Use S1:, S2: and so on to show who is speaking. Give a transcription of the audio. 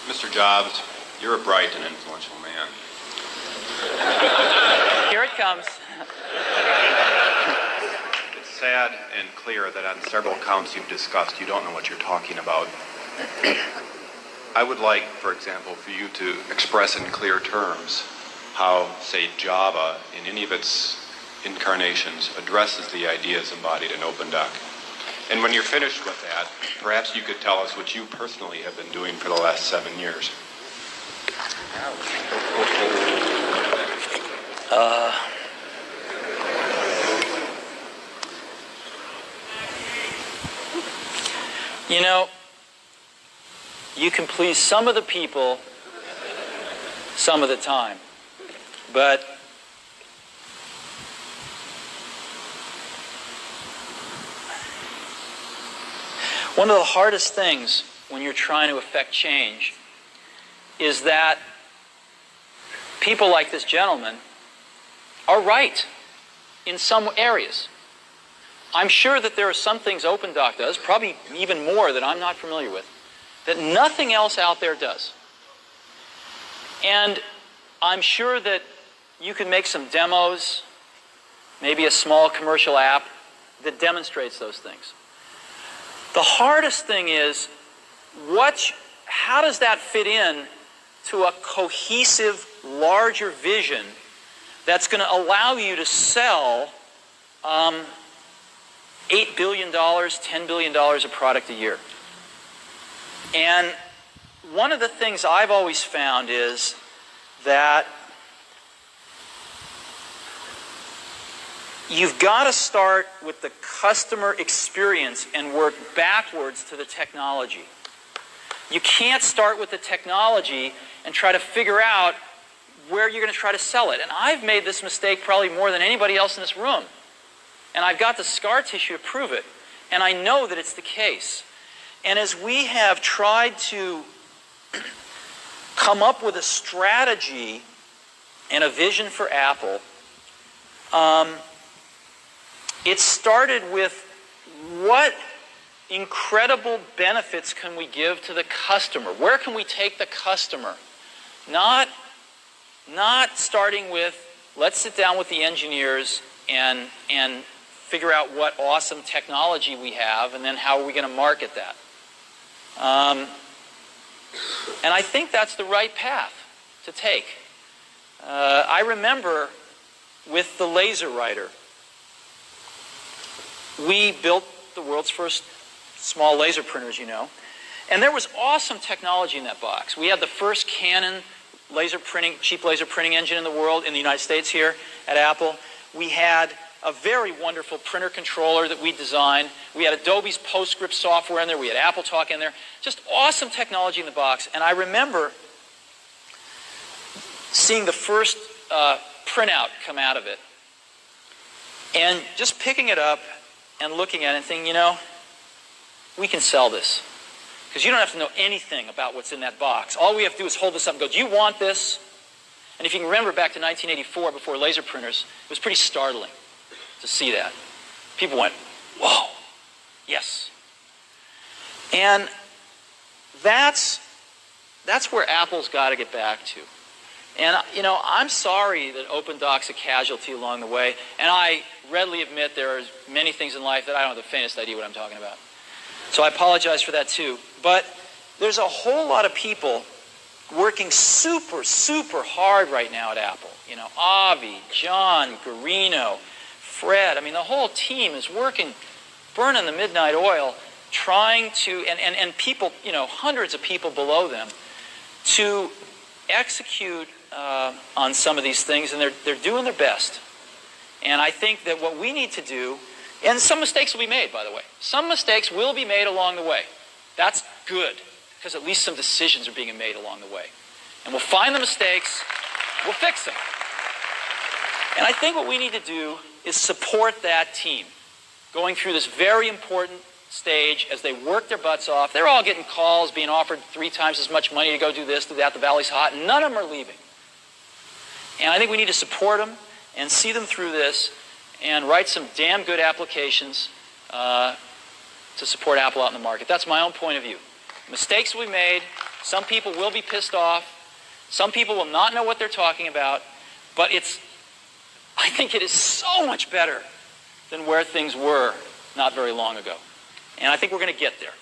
S1: Mr. Jobs, you're a bright and influential man.
S2: Here it comes.
S1: It's sad and clear that on several counts you've discussed, you don't know what you're talking about. I would like, for example, for you to express in clear terms how, say, Java, in any of its incarnations, addresses the ideas embodied in OpenDoc. And when you're finished with that, perhaps you could tell us what you personally have been doing for the last 7 years.
S2: You know, you can please some of the people some of the time, but one of the hardest things when you're trying to affect change is that people like this gentleman are right in some areas. I'm sure that there are some things OpenDoc does, probably even more that I'm not familiar with, that nothing else out there does. And I'm sure that you can make some demos, maybe a small commercial app that demonstrates those things. The hardest thing is, how does that fit in to a cohesive, larger vision that's going to allow you to sell $8 billion, $10 billion of product a year? And one of the things I've always found is that you've got to start with the customer experience and work backwards to the technology. You can't start with the technology and try to figure out where you're going to try to sell it. And I've made this mistake probably more than anybody else in this room. And I've got the scar tissue to prove it. And I know that it's the case. And as we have tried to come up with a strategy and a vision for Apple, it started with what incredible benefits can we give to the customer? Where can we take the customer? Not starting with, let's sit down with the engineers and figure out what awesome technology we have, and then how are we going to market that. And I think that's the right path to take. I remember with the laser writer, we built the world's first small laser printers, you know. And there was awesome technology in that box. We had the first Canon cheap laser printing engine in the world, in the United States here at Apple. We had a very wonderful printer controller that we designed. We had Adobe's PostScript software in there. We had AppleTalk in there. Just awesome technology in the box. And I remember seeing the first printout come out of it. And just picking it up and looking at it and thinking, you know, we can sell this. Because you don't have to know anything about what's in that box. All we have to do is hold this up and go, do you want this? And if you can remember back to 1984, before laser printers, it was pretty startling to see that. People went, whoa, yes. And that's where Apple's got to get back to. And, you know, I'm sorry that OpenDoc's a casualty along the way. And I readily admit there are many things in life that I don't have the faintest idea what I'm talking about. So I apologize for that too. But there's a whole lot of people working super, super hard right now at Apple. You know, Avi, John, Garino, Fred. I mean, the whole team is working, burning the midnight oil, trying to, and people, you know, hundreds of people below them, to execute on some of these things, and they're doing their best. And I think that what we need to do, and some mistakes will be made, by the way. Some mistakes will be made along the way. That's good, because at least some decisions are being made along the way. And we'll find the mistakes, we'll fix them. And I think what we need to do is support that team going through this very important stage as they work their butts off. They're all getting calls, being offered 3 times as much money to go do this, do that, the valley's hot, and none of them are leaving. And I think we need to support them and see them through this and write some damn good applications to support Apple out in the market. That's my own point of view. Mistakes will be made, Some people will be pissed off. Some people will not know what they're talking about. But I think it is so much better than where things were not very long ago. And I think we're going to get there.